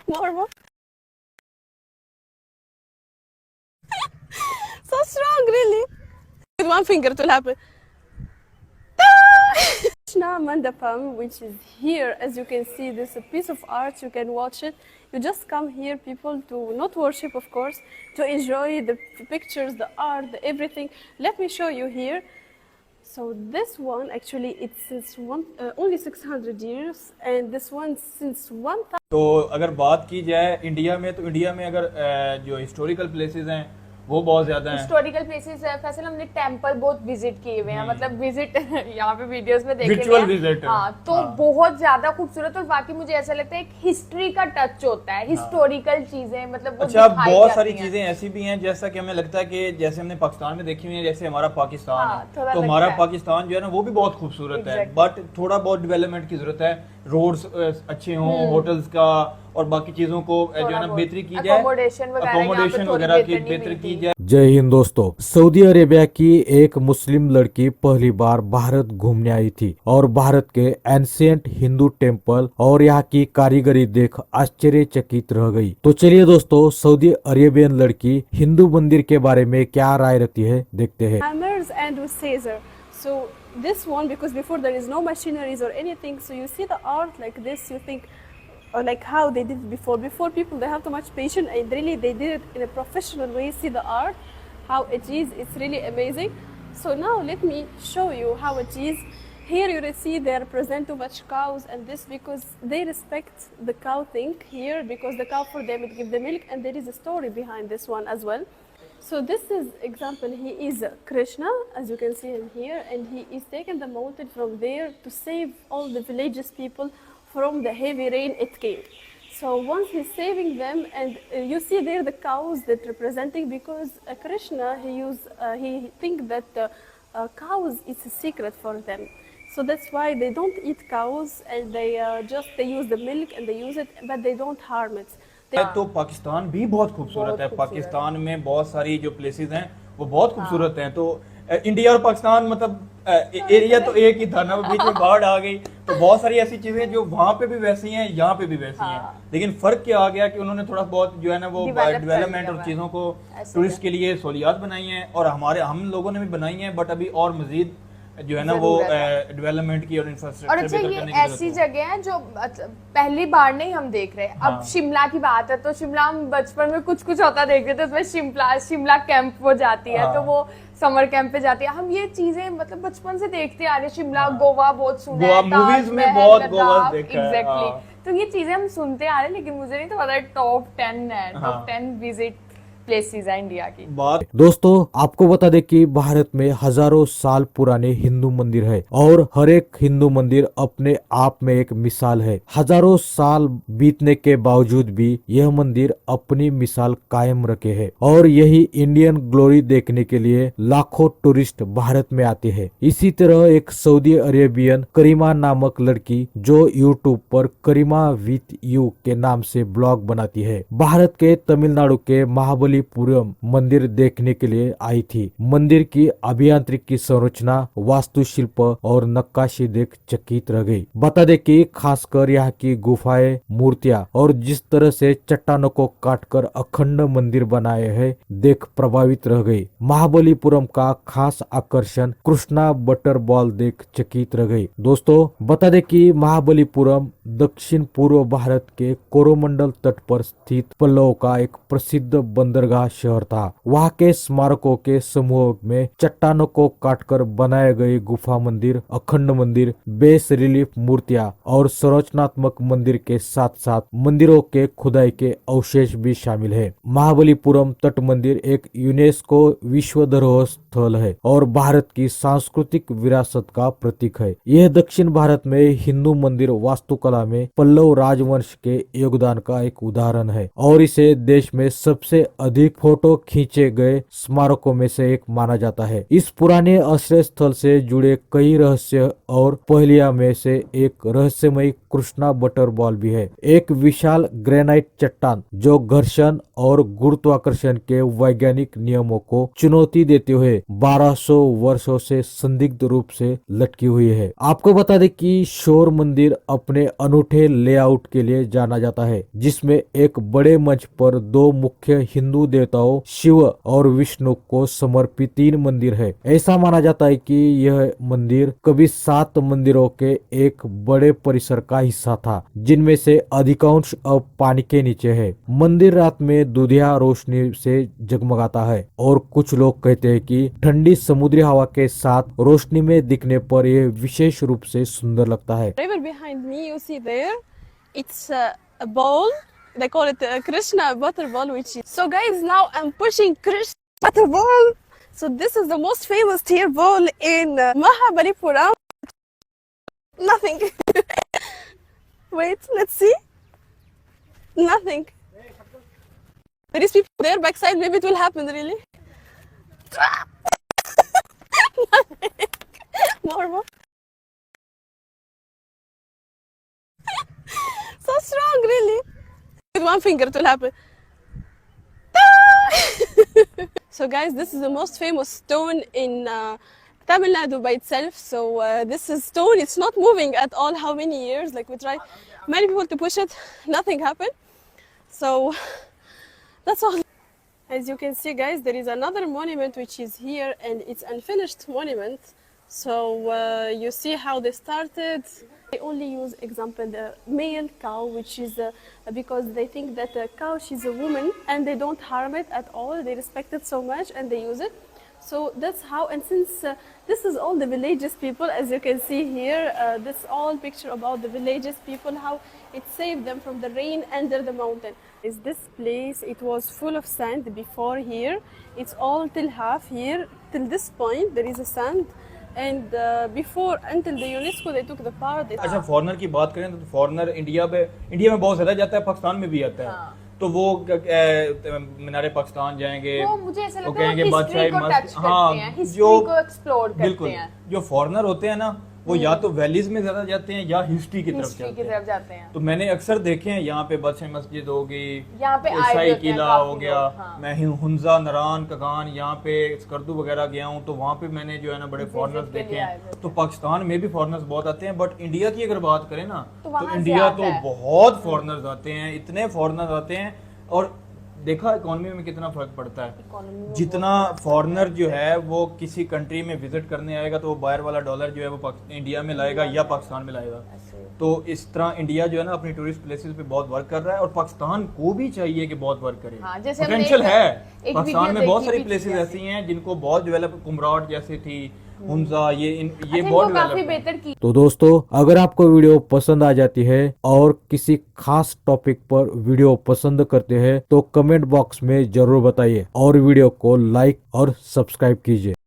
More. So strong, really. With one finger it will happen. Krishna Mandapam, which is here, as you can see, this is a piece of art. You can watch it. You just come here, people, to not worship, of course, to enjoy the pictures, the art, the everything. Let me show you here. So this one, actually, it's since only 600 years, and this one since 1000. तो अगर बात की जाए India में, तो India में अगर जो हिस्टोरिकल प्लेसेस हैं वो बहुत ज्यादा हैं। हिस्टोरिकल प्लेसेस है, फैसल हमने टेंपल बहुत विजिट किए हुए हैं, मतलब विजिट यहाँ पे वीडियोस में देखे Virtual हैं। visit। हाँ, तो हाँ। बहुत ज्यादा खूबसूरत, और बाकी मुझे ऐसा लगता है एक हिस्ट्री का टच होता है, हिस्टोरिकल चीजें, मतलब वो अच्छा, दिखाई बहुत जाती सारी हैं। चीजें ऐसी भी हैं जैसा कि हमें लगता है कि जैसे हमने पाकिस्तान में देखी हुई है, जैसे हमारा पाकिस्तान हाँ, है, थोड़ा तो लगता हमारा है। पाकिस्तान जो है ना वो भी बहुत खूबसूरत है, Exactly। बट थोड़ा बहुत डेवलपमेंट की जरूरत है। रोड्स अच्छे हों, होटल्स का और बाकी चीजों को जो है ना बेहतरी की जाए, Accommodation वगैरह यहाँ पे अकोमोडेशन थोड़ी वगैरह की बेहतरी बेहतर की मिलती। जाए। जय हिंद दोस्तों। सऊदी अरेबिया की एक मुस्लिम लड़की पहली बार भारत घूमने आई थी और भारत के एंशिएंट हिंदू टेम्पल और यहाँ की कारीगरी देख आश्चर्यचकित रह गई। तो चलिए दोस्तों, सऊदी अरेबियन लड़की हिंदू मंदिर के बारे में क्या राय रखती है, देखते हैं। Hammers and with Caesar. So this one, because before there is no machineries or anything, so you see the art like this, you think, or like how they did it before. Before people, they have too much patience, and really they did it in a professional way. See the art, how it is. It's really amazing. So now let me show you how it is. Here you see they represent too much cows and this because they respect the cow thing here, because the cow for them it gives the milk, and there is a story behind this one as well. So this is example, he is Krishna, as you can see him here, and he is taking the mountain from there to save all the villages people from the heavy rain it came. So once he's saving them, and you see there the cows that representing, because Krishna he think that cows is a secret for them. So that's why they don't eat cows, and they use the milk and they use it, but they don't harm it. तो पाकिस्तान भी बहुत खूबसूरत है। पाकिस्तान में बहुत सारी जो places हैं वो बहुत खूबसूरत हैं। तो इंडिया और पाकिस्तान मतलब एरिया तो एक ही था ना, बीच में बाढ़ आ गई, तो बहुत सारी ऐसी चीजें जो वहां पे भी वैसी हैं, यहाँ पे भी वैसी हैं। लेकिन फर्क क्या आ गया कि उन्होंने थोड़ा बहुत जो है ना वो डेवलपमेंट और चीजों को टूरिस्ट के लिए सहूलियात बनाई हैं, और हम लोगों ने भी बनाई हैं, बट अभी और मजीद जो है ना वो डेवलपमेंट की और इंफ्रास्ट्रक्चर। और अच्छा, ये ऐसी जगह है जो पहली बार नहीं हम देख रहे हैं। अब शिमला की बात है, तो शिमला हम बचपन में कुछ कुछ होता देख रहे थे, उसमें शिमला कैंप वो जाती है, तो वो समर कैंप पे जाती है। हम ये चीजें मतलब बचपन से देखते आ रहे हैं। शिमला, गोवा बहुत सुना है, मूवीज में बहुत गोवा देखा है। एग्जैक्टली, तो ये चीजें हम सुनते आ रहे हैं, लेकिन मुझे नहीं तो पता टॉप 10 है, टॉप 10 विजिट प्लेसेस है इंडिया की बात। दोस्तों, आपको बता दें कि भारत में हजारों साल पुराने हिंदू मंदिर है और हर एक हिंदू मंदिर अपने आप में एक मिसाल है। हजारों साल बीतने के बावजूद भी यह मंदिर अपनी मिसाल कायम रखे है, और यही इंडियन ग्लोरी देखने के लिए लाखों टूरिस्ट भारत में आते हैं। इसी तरह एक सऊदी अरेबियन करीमा नामक लड़की जो यूट्यूब पर करीमा विथ यू के नाम से ब्लॉग बनाती है, भारत के तमिलनाडु के महाबली पुरम मंदिर देखने के लिए आई थी। मंदिर की अभियांत्रिकी संरचना, वास्तुशिल्प और नक्काशी देख चकित रह गई। बता दे कि खासकर यहाँ की गुफाएं, मूर्तियां और जिस तरह से चट्टानों को काटकर अखंड मंदिर बनाए हैं, देख प्रभावित रह गई। महाबलीपुरम का खास आकर्षण कृष्णा बटर बॉल देख चकित रह गई। दोस्तों, बता दे कि महाबलीपुरम दक्षिण पूर्व भारत के कोरोमंडल तट पर स्थित पल्लव का एक प्रसिद्ध बंदरगाह शहर था। वहाँ के स्मारकों के समूह में चट्टानों को काटकर बनाए गए गुफा मंदिर, अखंड मंदिर, बेस रिलीफ मूर्तियां और संरचनात्मक मंदिर के साथ साथ मंदिरों के खुदाई के अवशेष भी शामिल है। महाबलीपुरम तट मंदिर एक यूनेस्को विश्व धरोहर स्थल है और भारत की सांस्कृतिक विरासत का प्रतीक है। यह दक्षिण भारत में हिंदू मंदिर वास्तुकला कला में पल्लव राजवंश के योगदान का एक उदाहरण है और इसे देश में सबसे अधिक फोटो खींचे गए स्मारकों में से एक माना जाता है। इस पुराने आश्रय स्थल से जुड़े कई रहस्य और पहलिया में से एक रहस्यमयी कृष्णा बटर बॉल भी है, एक विशाल ग्रेनाइट चट्टान जो घर्षण और गुरुत्वाकर्षण के वैज्ञानिक नियमों को चुनौती देते हुए 1200 वर्षों से संदिग्ध रूप से लटकी हुई है। आपको बता दें कि शोर मंदिर अपने अनूठे लेआउट के लिए जाना जाता है, जिसमें एक बड़े मंच पर दो मुख्य हिंदू देवताओं शिव और विष्णु को समर्पित 3 मंदिर है। ऐसा माना जाता है कि यह मंदिर कभी 7 मंदिरों के एक बड़े परिसर का हिस्सा था, जिनमें से अधिकांश अब पानी के नीचे है। मंदिर रात में दुधिया रोशनी से जगमगाता है और कुछ लोग कहते हैं कि ठंडी समुद्री हवा के साथ रोशनी में दिखने पर यह विशेष रूप से सुंदर लगता है। River behind me, you see there, it's a ball. They call it Krishna butter ball, which is. So guys, now I'm pushing Krishna butter ball. So this is the most famous tear ball in Mahabalipuram. Nothing. Wait, let's see. Nothing. There is people there backside. Maybe it will happen really. More. So strong, really. With one finger it will happen. So guys, this is the most famous stone in Tamil Nadu by itself. So this is stone, it's not moving at all. How many years? Like we tried many people to push it, nothing happened. So that's all. As you can see guys, there is another monument which is here and it's unfinished monument. So you see how they started. They only use example the male cow, which is because they think that the cow, she's a woman and they don't harm it at all. They respect it so much and they use it. So that's how, and since this is all the villages people, as you can see here, this all picture about the villages people, how it saved them from the rain under the mountain. Is this place, it was full of sand before here. It's all till half here, till this point there is a sand. And before, until the UNESCO, they took the part. अच्छा, foreigner की बात करें तो foreigner India में बहुत ज्यादा जाता है, पाकिस्तान में भी आता है। तो वो मीनारे पाकिस्तान जाएंगे, वो मुझे ऐसा लगता है कहेंगे वो बादशाह हिस्ट्री को टच करते हैं, हिस्ट्री को एक्सप्लोर करते हैं। जो फॉरेनर होते हैं ना, वो या तो वैलीज में ज्यादा जाते हैं या हिस्ट्री की तरफ जाते हैं। तो मैंने अक्सर देखे हैं, यहाँ पे बादशाह मस्जिद हो गई, यहाँ पे शाही किला हो गया, हाँ। मैं हुंजा, नरान, कगान, यहाँ पे स्कर्दू वगैरह गया हूँ, तो वहाँ पे मैंने जो है ना बड़े फॉरेनर्स देखे हैं। तो पाकिस्तान में भी फॉरेनर्स बहुत आते हैं, बट इंडिया की अगर बात करें ना तो इंडिया तो बहुत फॉरेनर्स आते हैं, इतने फॉरेनर्स आते हैं। और देखा इकोनॉमी में कितना फर्क पड़ता है। जितना फॉरेनर जो है वो किसी कंट्री में विजिट करने आएगा तो वो बाहर वाला डॉलर जो है वो इंडिया में लाएगा या पाकिस्तान में लाएगा। तो इस तरह इंडिया जो है ना अपनी टूरिस्ट प्लेसेस पे बहुत वर्क कर रहा है और पाकिस्तान को भी चाहिए कि बहुत वर्क करे। हाँ, पोटेंशियल है, पाकिस्तान में बहुत सारी प्लेसेस ऐसी हैं जिनको बहुत डेवलप, कुमराट जैसे थी, हुंजा, ये बहुत काफी बेहतर की। तो दोस्तों, अगर आपको वीडियो पसंद आ जाती है और किसी खास टॉपिक पर वीडियो पसंद करते हैं तो कमेंट बॉक्स में जरूर बताइए और वीडियो को लाइक और सब्सक्राइब कीजिए।